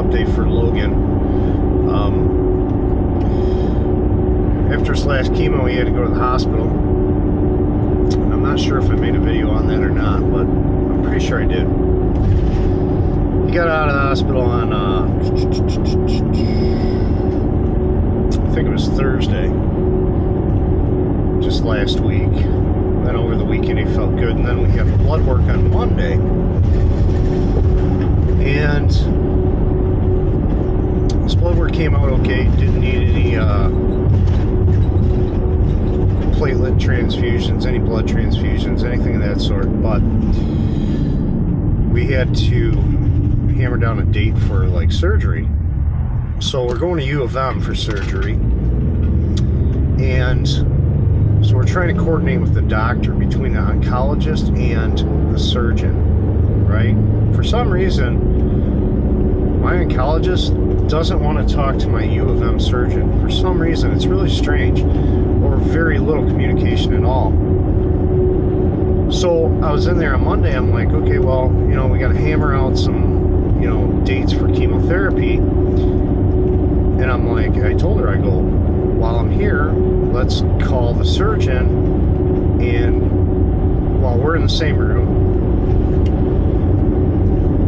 update for Logan. After his last chemo, he had to go to the hospital. And I'm not sure if I made a video on that or not, but I'm pretty sure I did. He got out of the hospital on, I think it was Thursday, just last week. Then over the weekend he felt good, and then we had blood work on Monday. And his blood work came out okay. Didn't need any platelet transfusions, any blood transfusions, anything of that sort. But we had to hammer down a date for like surgery. So we're going to U of M for surgery. And so we're trying to coordinate with the doctor, between the oncologist and the surgeon, right? For some reason, my oncologist doesn't want to talk to my U of M surgeon. For some reason, it's really strange, or very little communication at all. So I was in there on Monday, I'm like, okay, well, you know, we got to hammer out some, you know, dates for chemotherapy. And I'm like, I told her, I go, while I'm here, let's call the surgeon, and while we're in the same room,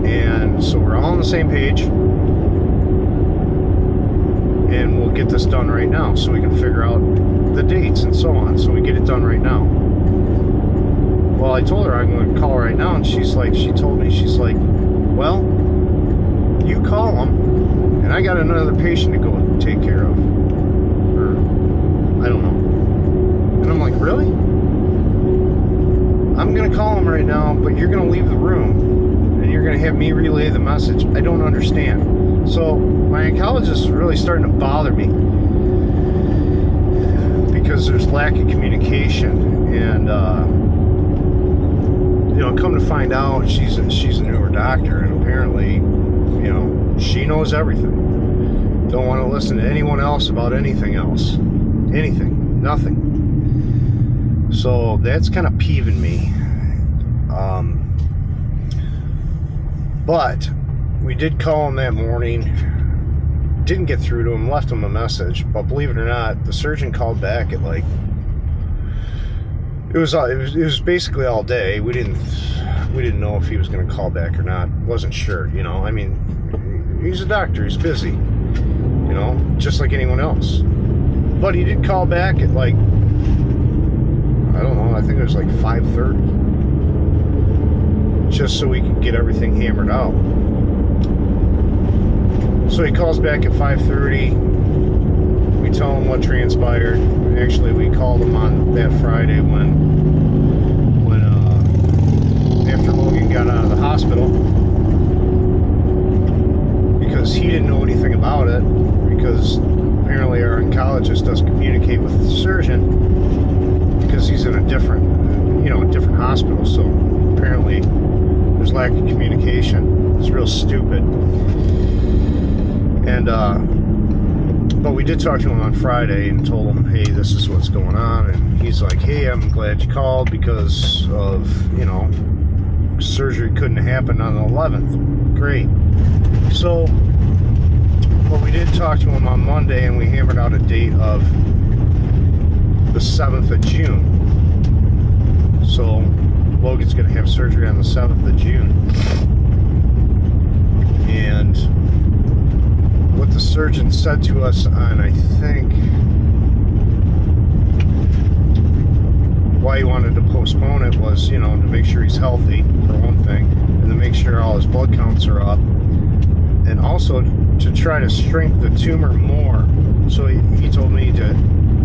and so we're all on the same page, and we'll get this done right now so we can figure out the dates and so on, so we get it done right now. Well, I told her I'm going to call right now, and she's like, she told me, she's like, well, you call them, and I got another patient to go take care of. Or, I don't know. And I'm like, really? I'm going to call him right now, but you're going to leave the room, and you're going to have me relay the message. I don't understand. So my oncologist is really starting to bother me, because there's lack of communication. And, you know, come to find out, she's a newer doctor, and apparently, you know, she knows everything. Don't want to listen to anyone else about anything else. Anything. Nothing. So that's kind of peeving me. But we did call him that morning. Didn't get through to him, left him a message. But believe it or not, the surgeon called back at like, it was basically all day. We didn't know if he was going to call back or not. Wasn't sure, you know. I mean, he's a doctor. He's busy, you know, just like anyone else. But he did call back at like, I don't know, I think it was like 5:30, just so we could get everything hammered out. So he calls back at 5:30. We tell him what transpired. Actually, we called him on that Friday when after Logan got out of the hospital, because he didn't know anything about it, because apparently our oncologist doesn't communicate with the surgeon, because he's in a different hospital. So apparently there's lack of communication. It's real stupid. And but we did talk to him on Friday and told him, hey, this is what's going on. And he's like, hey, I'm glad you called, because of, you know, surgery couldn't happen on the 11th. Great. So, well, we did talk to him on Monday, and we hammered out a date of the 7th of June. So Logan's going to have surgery on the 7th of June. And what the surgeon said to us on, I think, why he wanted to postpone it was, you know, to make sure he's healthy, for one thing, and to make sure all his blood counts are up, and also to try to shrink the tumor more. So he told me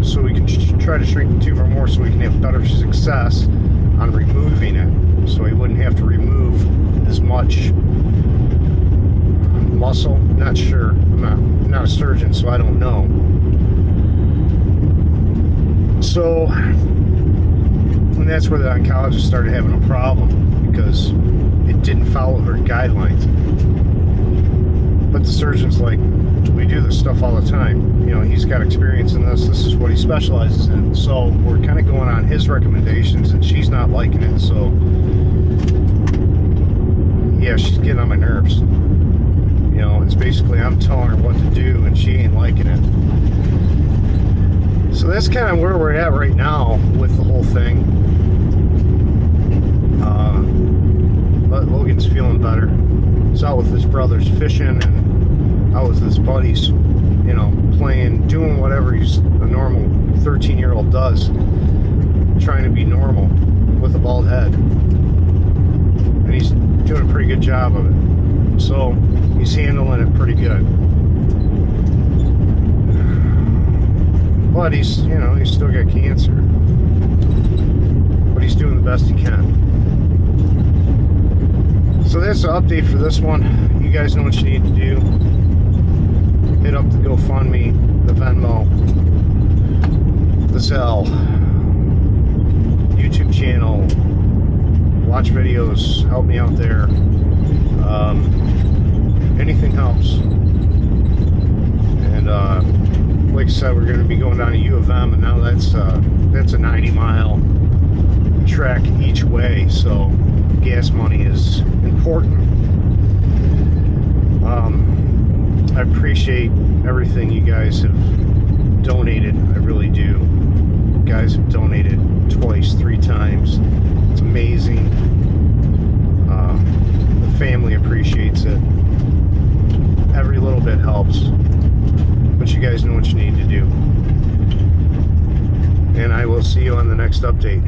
so we can try to shrink the tumor more, so we can have better success on removing it, so he wouldn't have to remove as much muscle. Not sure. I'm not a surgeon, so I don't know. So, and that's where the oncologist started having a problem, because it didn't follow her guidelines. But the surgeon's like, we do this stuff all the time. You know, he's got experience in this. This is what he specializes in. So we're kind of going on his recommendations, and she's not liking it. So yeah, she's getting on my nerves. You know, it's basically I'm telling her what to do and she ain't liking it. So that's kind of where we're at right now with the whole thing. But Logan's feeling better. He's out with his brothers fishing and out with his buddies, you know, playing, doing whatever a normal 13-year-old does, trying to be normal with a bald head. And he's doing a pretty good job of it. So he's handling it pretty good. But he's, you know, he's still got cancer. But he's doing the best he can. So that's the update for this one. You guys know what you need to do. Hit up the GoFundMe, the Venmo, the Zelle, YouTube channel, watch videos, help me out there. Anything helps. And like I said, we're going to be going down to U of M, and now that's a 90-mile trek each way, so gas money is important. I appreciate everything you guys have donated. I really do. You guys have donated twice, 3 times. It's amazing. The family appreciates it. Every little bit helps. But you guys know what you need to do. And I will see you on the next update.